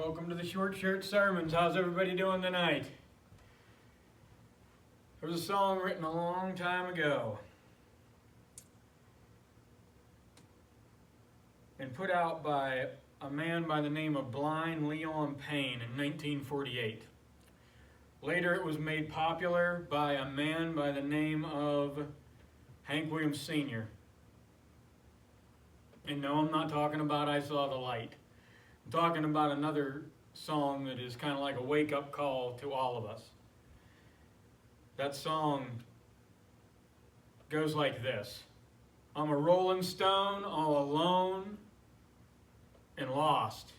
Welcome to the Short Shirt Sermons. How's everybody doing tonight? There was a song written a long time ago and put out by a man by the name of Blind Leon Payne in 1948. Later it was made popular by a man by the name of Hank Williams Sr. And no, I'm not talking about I Saw the Light. I'm talking about another song that is kind of like a wake-up call to all of us. That song goes like this. I'm a rolling stone, all alone and lost.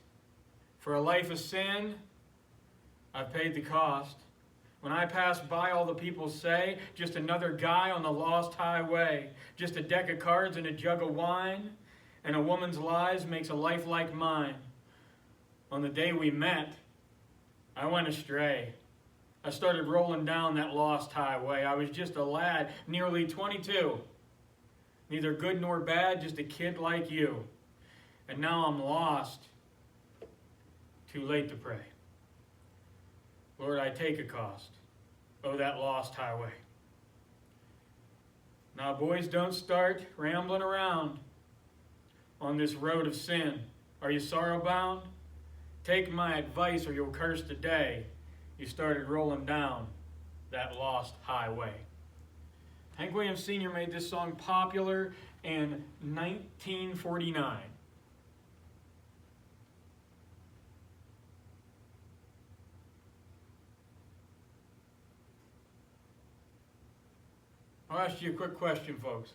For a life of sin, I've paid the cost. When I pass by, all the people say, just another guy on the lost highway, just a deck of cards and a jug of wine, and a woman's lies makes a life like mine. On the day we met, I went astray. I started rolling down that lost highway. I was just a lad, nearly 22. Neither good nor bad, just a kid like you. And now I'm lost. Too late to pray. Lord, I take a cost. Oh, that lost highway. Now, boys, don't start rambling around on this road of sin. Are you sorrow bound? Take my advice or you'll curse the day you started rolling down that lost highway. Hank Williams Sr. made this song popular in 1949. I'll ask you a quick question, folks.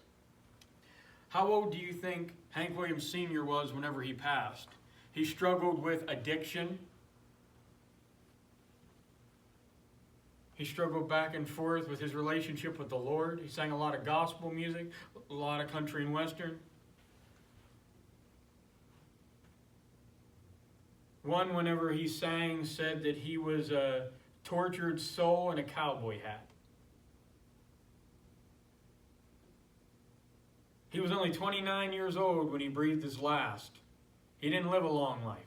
How old do you think Hank Williams Sr. was whenever he passed? He struggled with addiction. He struggled back and forth with his relationship with the Lord. He sang a lot of gospel music, a lot of country and western. One, whenever he sang, said that he was a tortured soul in a cowboy hat. He was only 29 years old when he breathed his last. He didn't live a long life.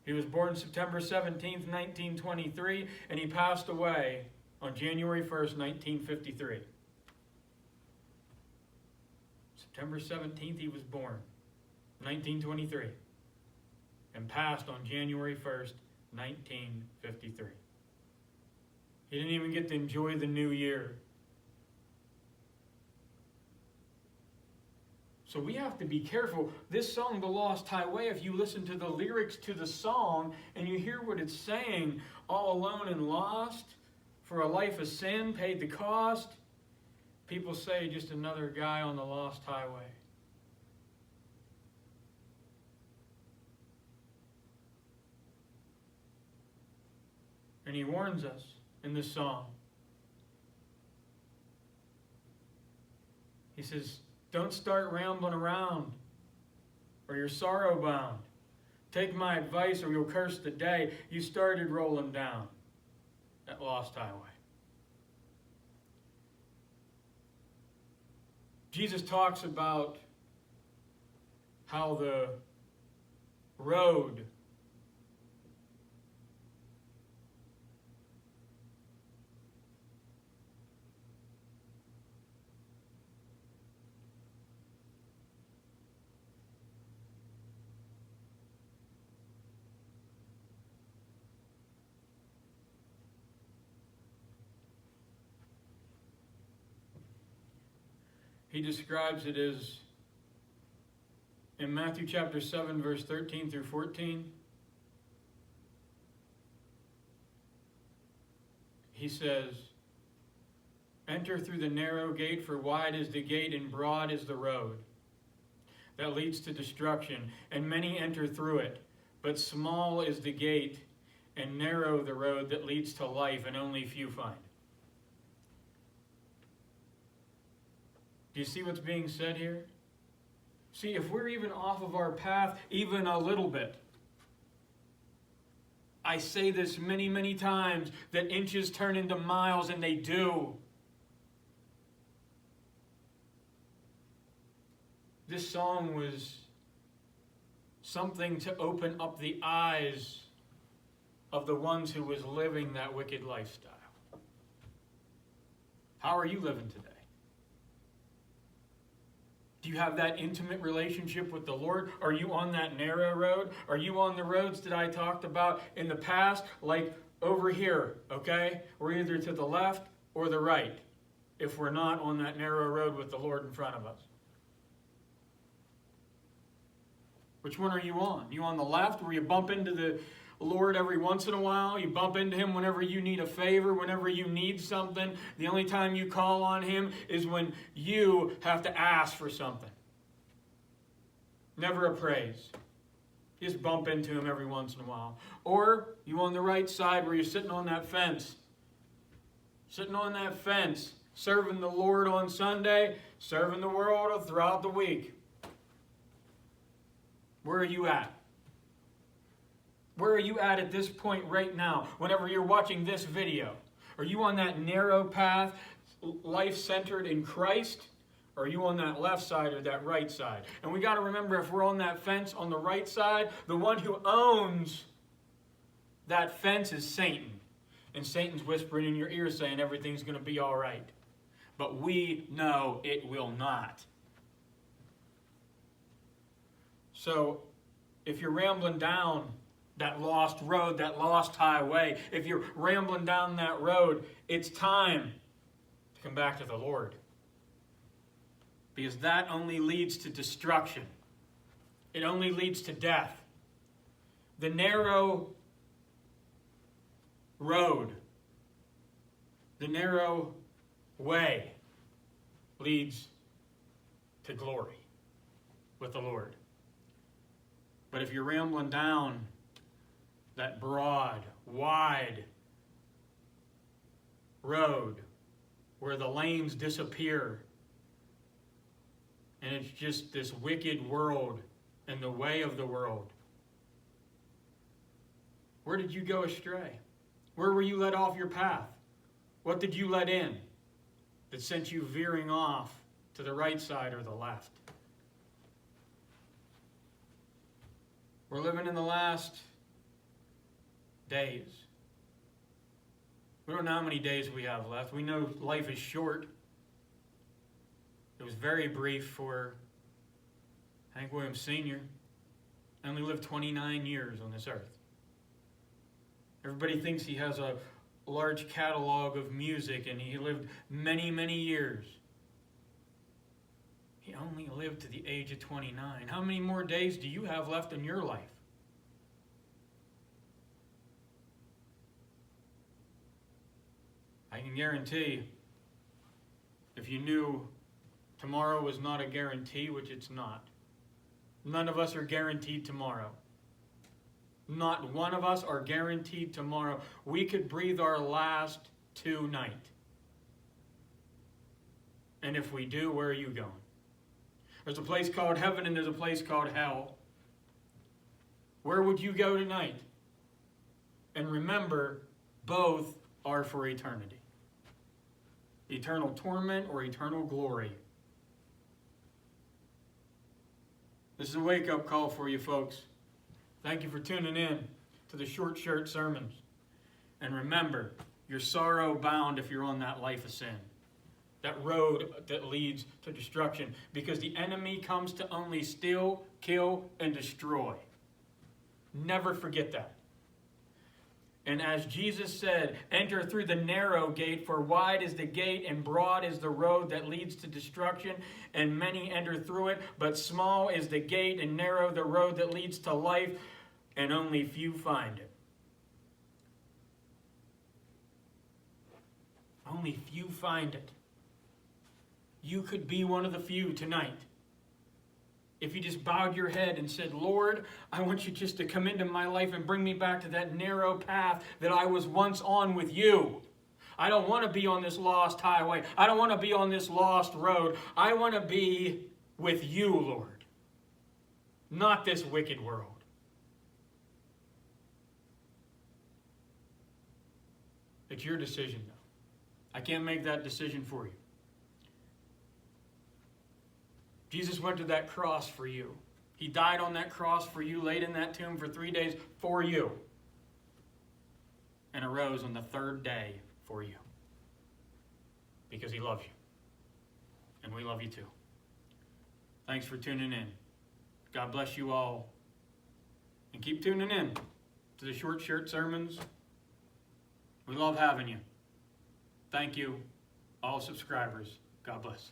He was born September 17th, 1923, and he passed away on January 1st, 1953. September 17th, he was born, 1923, and passed on January 1st, 1953. He didn't even get to enjoy the new year. So we have to be careful. This song, The Lost Highway, if you listen to the lyrics to the song and you hear what it's saying, all alone and lost, for a life of sin, paid the cost, people say just another guy on the lost highway. And he warns us in this song. He says, don't start rambling around or you're sorrow bound. Take my advice or you'll curse the day you started rolling down that lost highway. Jesus talks about how the road he describes it as, in Matthew chapter 7, verse 13 through 14, he says, enter through the narrow gate, for wide is the gate and broad is the road that leads to destruction, and many enter through it. But small is the gate and narrow the road that leads to life, and only few find it. Do you see what's being said here? See, if we're even off of our path, even a little bit, I say this many, many times, that inches turn into miles, and they do. This song was something to open up the eyes of the ones who was living that wicked lifestyle. How are you living today? Do you have that intimate relationship with the Lord? Are you on that narrow road? Are you on the roads that I talked about in the past? Like over here, okay? We're either to the left or the right if we're not on that narrow road with the Lord in front of us. Which one are you on? You on the left where you bump into the Lord every once in a while? You bump into Him whenever you need a favor, whenever you need something. The only time you call on Him is when you have to ask for something. Never a praise. You just bump into Him every once in a while. Or you on the right side where you're sitting on that fence. Sitting on that fence, serving the Lord on Sunday, serving the world throughout the week. Where are you at? Where are you at this point right now, whenever you're watching this video? Are you on that narrow path, life-centered in Christ? Or are you on that left side or that right side? And we got to remember, if we're on that fence on the right side, the one who owns that fence is Satan. And Satan's whispering in your ear saying everything's going to be all right. But we know it will not. So, if you're rambling down that lost road, that lost highway, if you're rambling down that road, it's time to come back to the Lord. Because that only leads to destruction. It only leads to death. The narrow road, the narrow way leads to glory with the Lord. But if you're rambling down that broad, wide road where the lanes disappear and it's just this wicked world and the way of the world, where did you go astray? Where were you led off your path? What did you let in that sent you veering off to the right side or the left? We're living in the last days. We don't know how many days we have left. We know life is short. It was very brief for Hank Williams Sr. He only lived 29 years on this earth. Everybody thinks he has a large catalog of music and he lived many, many years. He only lived to the age of 29. How many more days do you have left in your life? I can guarantee, if you knew tomorrow was not a guarantee, which it's not, none of us are guaranteed tomorrow. Not one of us are guaranteed tomorrow. We could breathe our last tonight. And if we do, where are you going? There's a place called heaven and there's a place called hell. Where would you go tonight? And remember, both are for eternity. Eternal torment or eternal glory. This is a wake-up call for you folks. Thank you for tuning in to the Short Shirt Sermons. And remember, you're sorrow bound if you're on that life of sin. That road that leads to destruction. Because the enemy comes to only steal, kill, and destroy. Never forget that. And as Jesus said, enter through the narrow gate, for wide is the gate and broad is the road that leads to destruction, and many enter through it. But small is the gate and narrow the road that leads to life, and only few find it. Only few find it. You could be one of the few tonight. If you just bowed your head and said, Lord, I want you just to come into my life and bring me back to that narrow path that I was once on with you. I don't want to be on this lost highway. I don't want to be on this lost road. I want to be with you, Lord. Not this wicked world. It's your decision, though. I can't make that decision for you. Jesus went to that cross for you. He died on that cross for you, laid in that tomb for 3 days for you, and arose on the third day for you. Because he loves you. And we love you too. Thanks for tuning in. God bless you all. And keep tuning in to the Short Shirt Sermons. We love having you. Thank you, all subscribers. God bless.